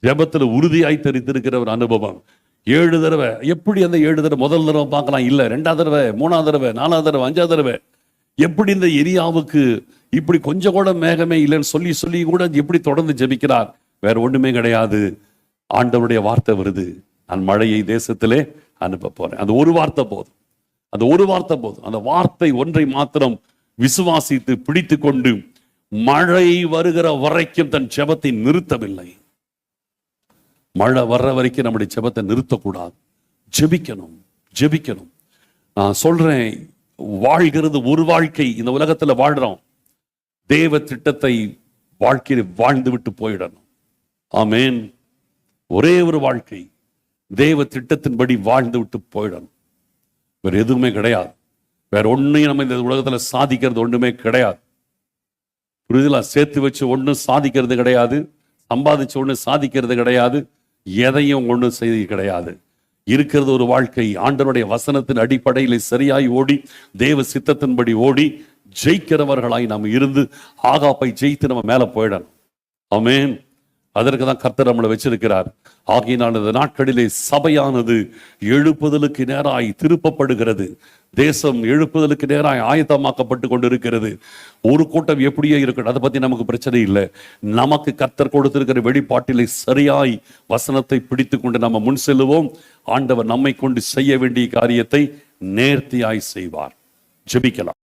ஜெபத்துல உறுதியாய் தெரிந்திருக்கிற ஒரு அனுபவம். 7 தடவை. எப்படி அந்த 7 தடவை? முதல் தடவை பார்க்கலாம், இல்ல 2வது தடவை, 3வது தடவை, 4வது தடவை, 5வது தடவை. எப்படி இந்த எலியாவுக்கு இப்படி கொஞ்சம் கூட மேகமே இல்லைன்னு சொல்லி சொல்லி கூட எப்படி தொடர்ந்து ஜெபிக்கிறார்? வேற ஒண்ணுமே கிடையாது. ஆண்டவருடைய வார்த்தை வருது, நான் மழையை தேசத்திலே அனுப்ப போறேன். அந்த ஒரு வார்த்தை போதும், அந்த ஒரு வார்த்தை போதும். அந்த வார்த்தை ஒன்றை மாத்திரம் விசுவாசித்து பிடித்து கொண்டு மழை வருகிற வரைக்கும் தன் ஜெபத்தை நிறுத்தவில்லை. மழை வர்ற வரைக்கும் நம்முடைய ஜெபத்தை நிறுத்தக்கூடாது. ஜெபிக்கணும், ஜெபிக்கணும். நான் சொல்றேன், வாழ்கிறது ஒரு வாழ்க்கை. இந்த உலகத்துல வாழ்றோம், தேவ திட்டத்தை வாழ்க்கையில் வாழ்ந்து விட்டு போயிடணும். ஆமேன். ஒரே ஒரு வாழ்க்கை, தேவ திட்டத்தின்படி வாழ்ந்து விட்டு போயிடணும். வேற எதுவுமே கிடையாது. வேற ஒன்னையும் நம்ம இந்த உலகத்துல சாதிக்கிறது ஒண்ணுமே கிடையாது. புரிதலா? சேர்த்து வச்சு ஒன்றும் சாதிக்கிறது கிடையாது, சம்பாதிச்சு ஒண்ணு சாதிக்கிறது கிடையாது, எதையும் ஒன்றும் செய்தி கிடையாது. இருக்கிறது ஒரு வாழ்க்கை. ஆண்டவருடைய வசனத்தின் அடிப்படையில் சரியாய் ஓடி, தேவ சித்தத்தின்படி ஓடி ஜெயிக்கிறவர்களாய் நாம் இருந்து ஆகாப்பை ஜெயித்து நம்ம மேல போயிடணும். ஆமென். அதற்கு தான் கர்த்தர் நம்மளை வச்சிருக்கிறார். ஆகையினால் இந்த நாட்களிலே சபையானது எழுப்புதலுக்கு நேராய் திருப்பப்படுகிறது. தேசம் எழுப்புதலுக்கு நேராய் ஆயத்தமாக்கப்பட்டு கொண்டிருக்கிறது. ஒரு கூட்டம் எப்படியே இருக்கணும், அதை பத்தி நமக்கு பிரச்சனை இல்லை. நமக்கு கர்த்தர் கொடுத்திருக்கிற வெளிப்பாட்டிலே சரியாய் வசனத்தை பிடித்து கொண்டு நம்ம முன் செல்லுவோம். ஆண்டவர் நம்மை கொண்டு செய்ய வேண்டிய காரியத்தை நேர்த்தியாய் செய்வார். ஜெபிக்கலாம்.